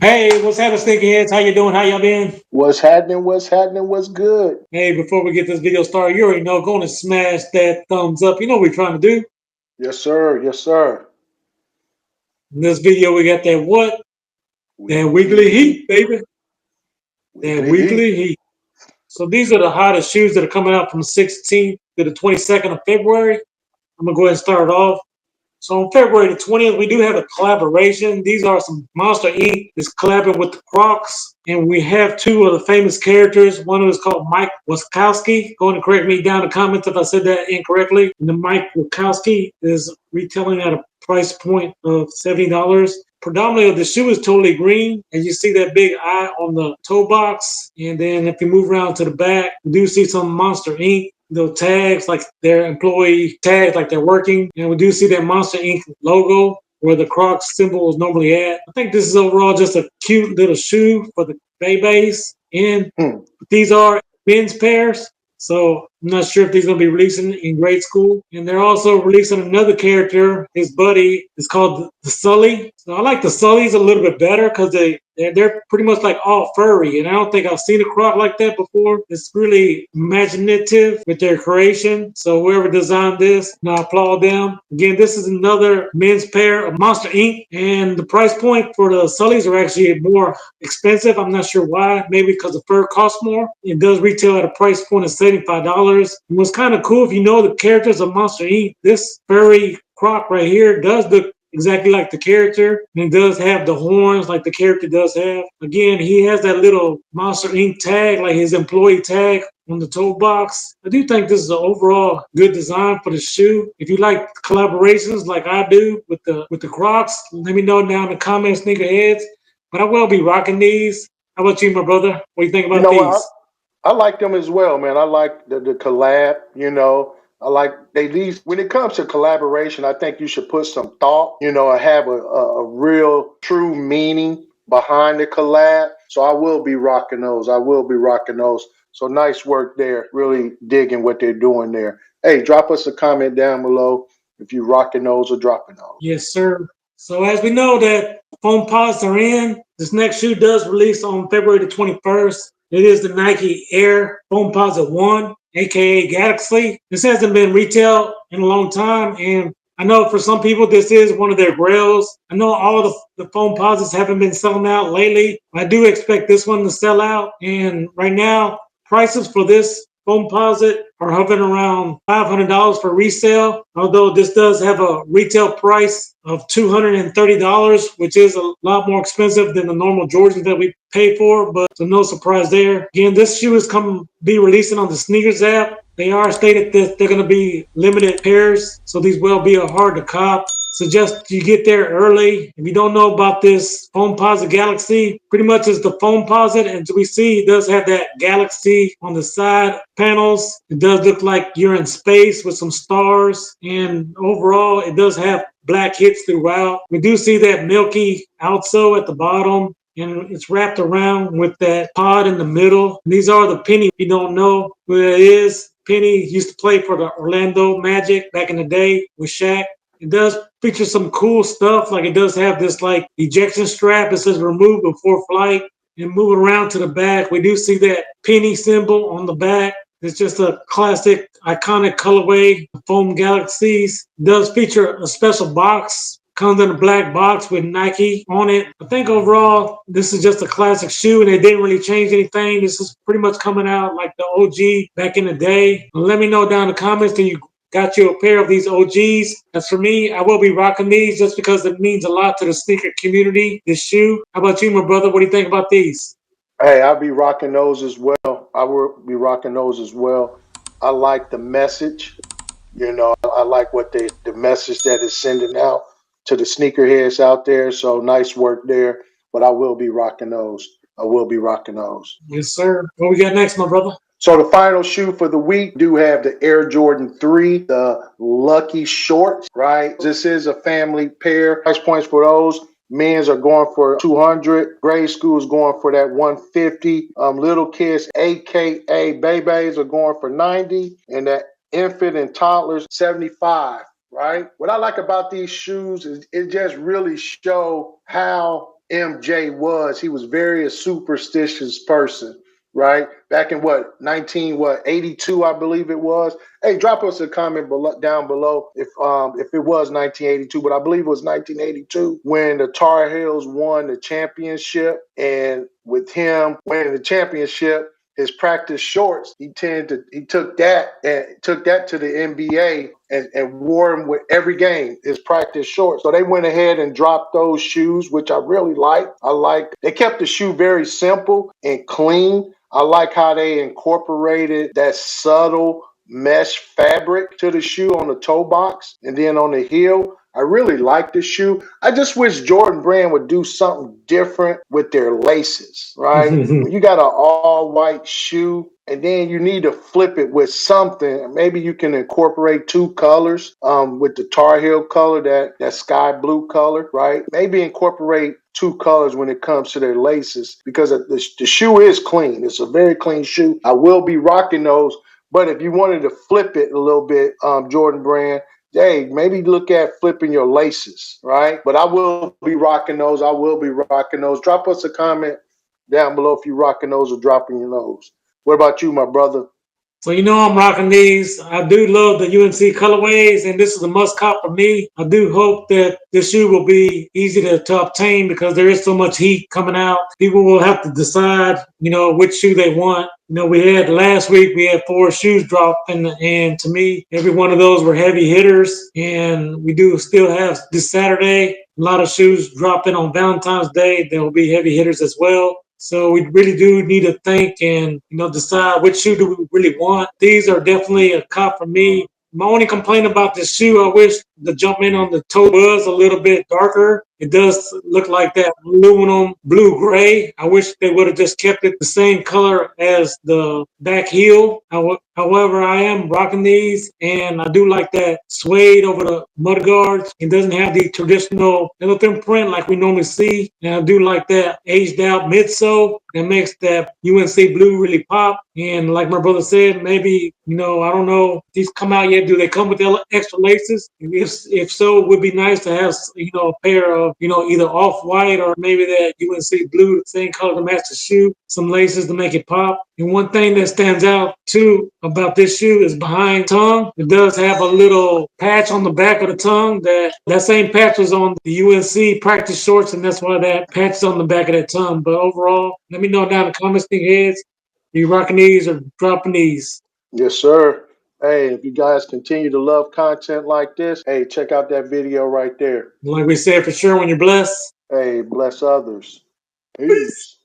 Hey, what's happening, Stinky Heads? How you doing? How y'all been? What's happening? What's happening? What's good? Hey, before we get this video started, you already know, go and smash that thumbs up. You know what we're trying to do. Yes, sir. Yes, sir. In this video, we got that what? That Weekly weekly heat. heat, baby. That Weekly heat. weekly heat. So these are the hottest shoes that are coming out from 16th to the 22nd of February. I'm gonna go ahead and start it off. So on February the 20th, we do have a collaboration. These are some Monster Inc. is collabing with the Crocs. And we have two of the famous characters. One is called Mike Wazowski. Go ahead and correct me down in the comments if I said that incorrectly. And the Mike Wazowski is retailing at a price point of $70. Predominantly the shoe is totally green, and you see that big eye on the toe box. And then if you move around to the back, you do see some Monster Inc. The tags, like their employee tags, like they're working. And we do see that Monster Inc. logo where the Crocs symbol is normally at. I think this is overall just a cute little shoe for the babies. And Hmm. these are men's pairs. So I'm not sure if these going to be releasing in grade school. And they're also releasing another character. His buddy is called the Sully. So I like the Sullys a little bit better because they're pretty much like all furry. And I don't think I've seen a croc like that before. It's really imaginative with their creation. So whoever designed this, I applaud them. Again, this is another men's pair of Monster Inc. And the price point for the Sullys are actually more expensive. I'm not sure why. Maybe because the fur costs more. It does retail at a price point of $75. And what's kind of cool, if you know the characters of Monster Inc., this furry croc right here does look exactly like the character, and it does have the horns like the character does have. Again, he has that little Monster Inc. tag, like his employee tag on the toe box. I do think this is an overall good design for the shoe. If you like collaborations like I do with the Crocs, let me know down in the comments, sneakerheads. But I will be rocking these. How about you, my brother? What do you think You about know what? these? I like them as well, man. I like the collab. I like they these when it comes to collaboration. I think you should put some thought. And have a real true meaning behind the collab. So I will be rocking those. I will be rocking those. So nice work there. Really digging what they're doing there. Hey, drop us a comment down below if you rocking those or dropping those. Yes, sir. So as we know that foam pods are in, this next shoe does release on February the 21st. It is the Nike Air Foamposite 1, aka Galaxy. This hasn't been retailed in a long time, and I know for some people this is one of their grails. I know all of the Foamposites haven't been selling out lately. I do expect this one to sell out, and right now prices for this Foamposite are hovering around $500 for resale, although this does have a retail price of $230, which is a lot more expensive than the normal Jordans that we pay for, but so no surprise there. Again, this shoe is come be releasing on the Sneakers app. They are stated that they're going to be limited pairs, so these will be hard to cop. Suggest you get there early. If you don't know about this Foamposite Galaxy, pretty much is the Foamposite, and we see it does have that Galaxy on the side panels. It does look like you're in space with some stars, and overall, it does have black hits throughout. We do see that milky outsole at the bottom, and it's wrapped around with that pod in the middle. And these are the Penny. If you don't know who that is, Penny used to play for the Orlando Magic back in the day with Shaq. It does feature some cool stuff. Like it does have this like ejection strap. It says remove before flight. And moving around to the back, we do see that penny symbol on the back. It's just a classic, iconic colorway. The Foam Galaxies it does feature a special box. Comes in a black box with Nike on it. I think overall, this is just a classic shoe and they didn't really change anything. This is pretty much coming out like the OG back in the day. Let me know down in the comments, do you got you a pair of these OGs? As for me, I will be rocking these just because it means a lot to the sneaker community, this shoe. How about you, my brother? What do you think about these? Hey, I'll be rocking those as well. I will be rocking those as well. I like the message. I like what the message that is sending out to the sneakerheads out there. So nice work there. But I will be rocking those. I will be rocking those. Yes, sir. What we got next, my brother? So the final shoe for the week do have the Air Jordan 3, the Lucky Shorts, right? This is a family pair. Price points for those. Men's are going for 200. Grade school is going for that 150. Little kids, aka babies, are going for 90, and that infant and toddlers 75. Right. What I like about these shoes is it just really show how MJ was. He was very a superstitious person, right? Back in 82, I believe it was. Hey, drop us a comment down below if it was 1982, but I believe it was 1982 when the Tar Heels won the championship, and with him winning the championship, his practice shorts, he took that to the NBA and wore them with every game, his practice shorts. So they went ahead and dropped those shoes, which I really like. They kept the shoe very simple and clean. I like how they incorporated that subtle mesh fabric to the shoe on the toe box and then on the heel. I really like the shoe. I just wish Jordan Brand would do something different with their laces, right? When you got an all-white shoe and then you need to flip it with something, maybe you can incorporate two colors with the Tar Heel color, that sky blue color, right? Maybe incorporate two colors when it comes to their laces because the shoe is clean. It's a very clean shoe. I will be rocking those. But if you wanted to flip it a little bit, Jordan Brand, hey, maybe look at flipping your laces, right? But I will be rocking those. Drop us a comment down below if you're rocking those or dropping your nose. What about you, my brother? So I'm rocking these. I do love the UNC colorways, and this is a must cop for me. I do hope that this shoe will be easy to obtain because there is so much heat coming out. People will have to decide, which shoe they want. Last week we had 4 shoes drop, and to me, every one of those were heavy hitters. And we do still have this Saturday a lot of shoes dropping on Valentine's Day. There will be heavy hitters as well. So we really do need to think and, decide which shoe do we really want. These are definitely a cop for me. My only complaint about this shoe, I wish the jump in on the toe was a little bit darker. It does look like that aluminum blue gray. I wish they would have just kept it the same color as the back heel. However, I am rocking these, and I do like that suede over the mud guards. It doesn't have the traditional elephant print like we normally see. And I do like that aged out midsole that makes that UNC blue really pop. And like my brother said, maybe, I don't know if these come out yet. Do they come with extra laces? If so, it would be nice to have, a pair of, either off-white or maybe that UNC blue, the same color to match the shoe, some laces to make it pop. And one thing that stands out, too, about this shoe is behind tongue. It does have a little patch on the back of the tongue. That same patch was on the UNC practice shorts, and that's why that patch is on the back of that tongue. But overall, let me know down in the comments, big heads. Are you rocking these or dropping these? Yes, sir. Hey, if you guys continue to love content like this, hey, check out that video right there. Like we said, for sure, when you're blessed. Hey, bless others. Peace.